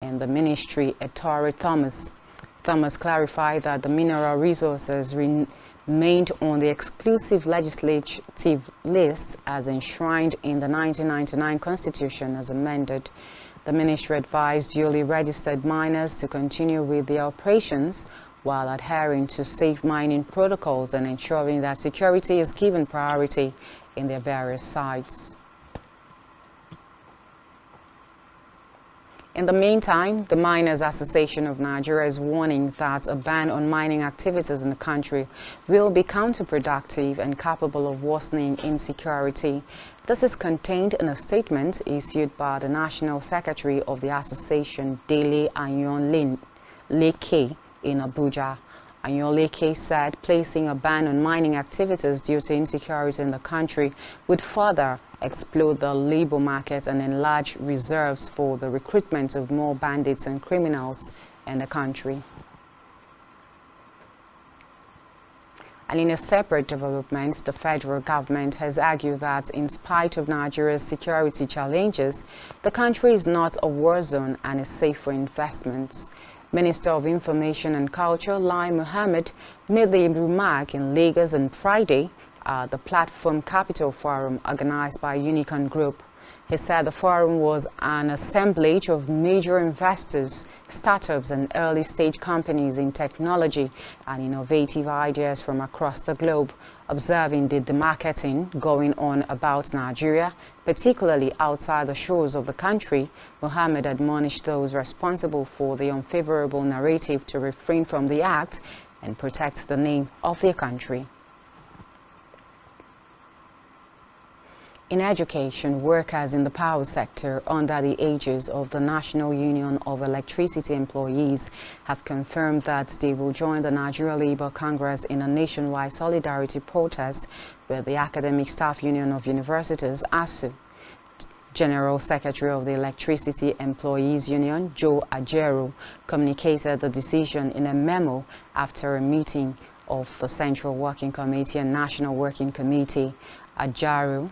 in the ministry, Ettore Thomas. Thomas clarified that the mineral resources remained on the exclusive legislative list as enshrined in the 1999 Constitution as amended. The ministry advised duly registered miners to continue with their operations while adhering to safe mining protocols and ensuring that security is given priority in their various sites. In the meantime, the Miners Association of Nigeria is warning that a ban on mining activities in the country will be counterproductive and capable of worsening insecurity. This is contained in a statement issued by the National Secretary of the Association, Dele Anyonleke, in Abuja. Anyonleke said placing a ban on mining activities due to insecurity in the country would further explode the labor market and enlarge reserves for the recruitment of more bandits and criminals in the country. And in a separate development, the federal government has argued that in spite of Nigeria's security challenges, the country is not a war zone and is safe for investments. Minister of Information and Culture, Lai Mohammed, made the remark in Lagos on Friday at the Platform Capital Forum organized by Unicorn Group. He said the forum was an assemblage of major investors, startups and early-stage companies in technology and innovative ideas from across the globe, observing the demarketing going on about Nigeria, particularly outside the shores of the country. Mohammed admonished those responsible for the unfavorable narrative to refrain from the act and protect the name of their country. In education, workers in the power sector under the aegis of the National Union of Electricity Employees have confirmed that they will join the Nigeria Labour Congress in a nationwide solidarity protest with the Academic Staff Union of Universities, ASU. General Secretary of the Electricity Employees Union, Joe Ajaero, communicated the decision in a memo after a meeting of the Central Working Committee and National Working Committee. Ajaero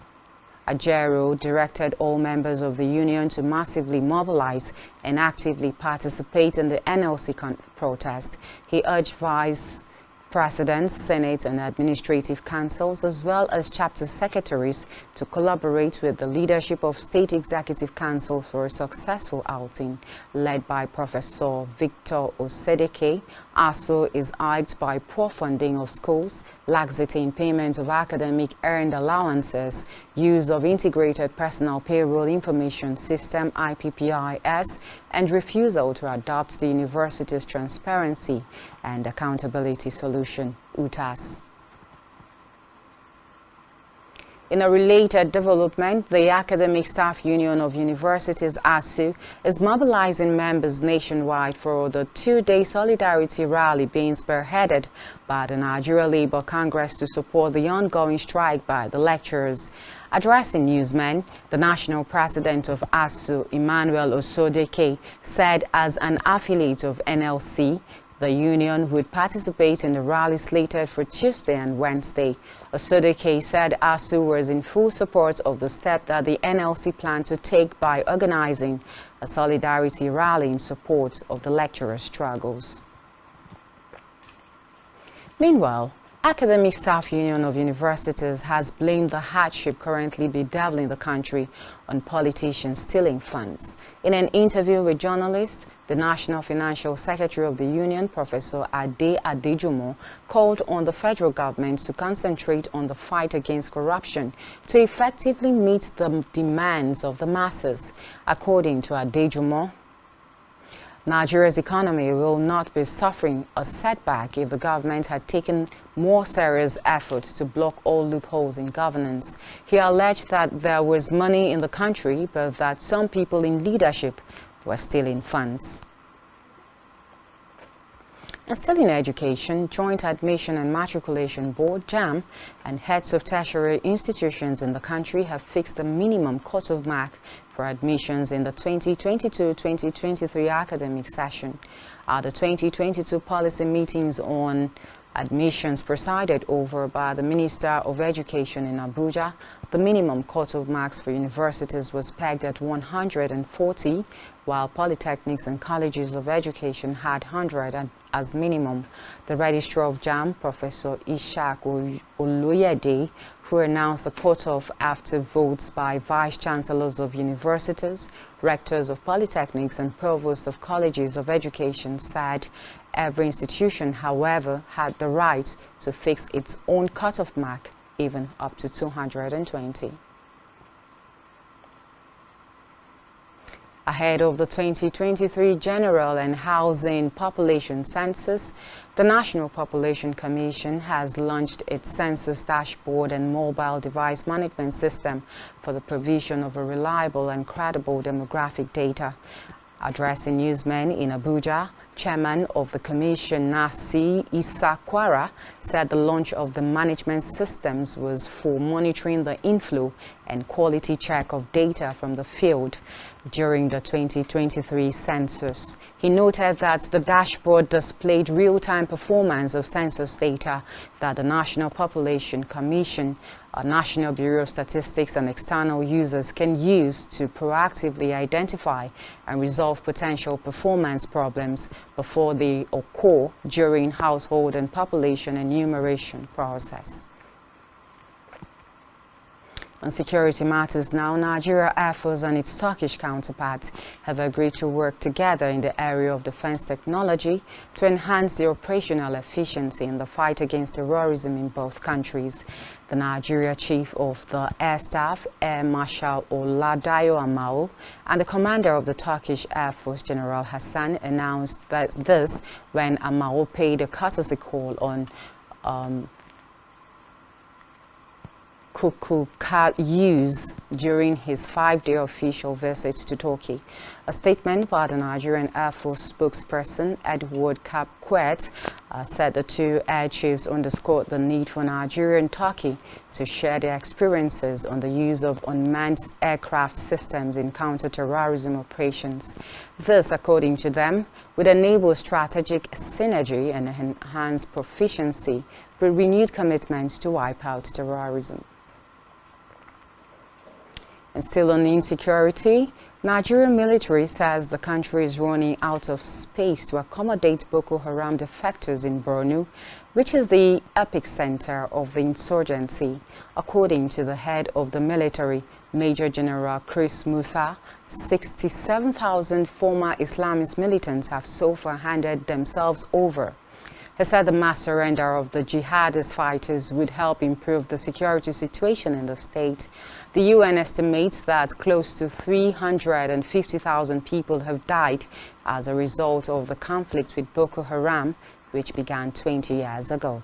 directed all members of the union to massively mobilize and actively participate in the NLC protest. He urged vice presidents, senate and administrative councils, as well as chapter secretaries, to collaborate with the leadership of state executive council for a successful outing. Led by Professor Victor Osedeke, ASU is hyped by poor funding of schools, laxity in payment of academic earned allowances, use of integrated personal payroll information system IPPIS, and refusal to adopt the university's transparency and accountability solution, UTAS. In a related development, the Academic Staff Union of Universities, ASU, is mobilizing members nationwide for the two-day solidarity rally being spearheaded by the Nigeria Labour Congress to support the ongoing strike by the lecturers. Addressing newsmen, the national president of ASU, Emmanuel Osodeke, said as an affiliate of NLC, the union would participate in the rally slated for Tuesday and Wednesday. Osodeke said ASU was in full support of the step that the NLC planned to take by organizing a solidarity rally in support of the lecturers' struggles. Meanwhile, Academic Staff Union of Universities has blamed the hardship currently bedeviling the country on politicians stealing funds. In an interview with journalists, the National Financial Secretary of the Union, Professor Ade Adejumo, called on the federal government to concentrate on the fight against corruption to effectively meet the demands of the masses. According to Adejumo, Nigeria's economy will not be suffering a setback if the government had taken more serious efforts to block all loopholes in governance. He alleged that there was money in the country, but that some people in leadership were stealing funds. And still in education, Joint Admission and Matriculation Board, JAMB, and heads of tertiary institutions in the country have fixed the minimum cut-off mark for admissions in the 2022-2023 academic session. At the 2022 policy meetings on admissions presided over by the Minister of Education in Abuja, the minimum cut-off marks for universities was pegged at 140, while polytechnics and colleges of education had 100 as minimum. The Registrar of JAMB, Professor Ishaq Oloyede, who announced the cutoff after votes by vice-chancellors of universities, rectors of polytechnics and provosts of colleges of education, said every institution, however, had the right to fix its own cutoff mark, even up to 220. Ahead of the 2023 General and Housing Population Census, the National Population Commission has launched its census dashboard and mobile device management system for the provision of a reliable and credible demographic data. Addressing newsmen in Abuja, Chairman of the Commission, Nasi Issa Kwara, said the launch of the management systems was for monitoring the inflow and quality check of data from the field during the 2023 census. He noted that the dashboard displayed real-time performance of census data that the National Population Commission, National Bureau of Statistics and external users can use to proactively identify and resolve potential performance problems before they occur during household and population enumeration process. On security matters now, Nigeria Air Force and its Turkish counterparts have agreed to work together in the area of defense technology to enhance the operational efficiency in the fight against terrorism in both countries. The Nigeria Chief of the Air Staff, Air Marshal Oladayo Amao, and the commander of the Turkish Air Force, General Hassan, announced this when Amao paid a courtesy call on Kukukayuz during his 5-day official visit to Turkey. A statement by the Nigerian Air Force spokesperson, Edward Kapkwet, said the two air chiefs underscored the need for Nigeria and Turkey to share their experiences on the use of unmanned aircraft systems in counter-terrorism operations. This, according to them, would enable strategic synergy and enhance proficiency with renewed commitments to wipe out terrorism. And still on insecurity, Nigerian military says the country is running out of space to accommodate Boko Haram defectors in Borno, which is the epicenter of the insurgency. According to the head of the military, Major General Chris Musa, 67,000 former Islamist militants have so far handed themselves over. He said the mass surrender of the jihadist fighters would help improve the security situation in the state. The UN estimates that close to 350,000 people have died as a result of the conflict with Boko Haram, which began 20 years ago.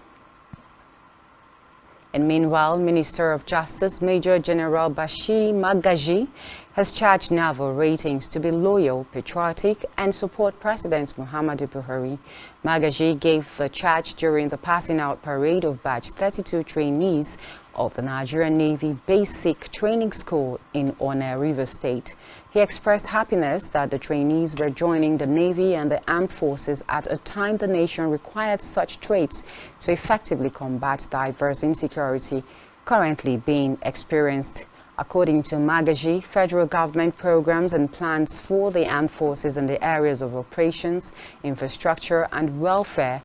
And meanwhile, Minister of Justice Major General Bashir Magaji has charged naval ratings to be loyal, patriotic, and support President Muhammadu Buhari. Magaji gave the charge during the passing out parade of Batch 32 trainees of the Nigerian Navy Basic Training School in Onne River State. He expressed happiness that the trainees were joining the Navy and the armed forces at a time the nation required such traits to effectively combat diverse insecurity currently being experienced. According to Magaji, federal government programs and plans for the armed forces in the areas of operations, infrastructure, and welfare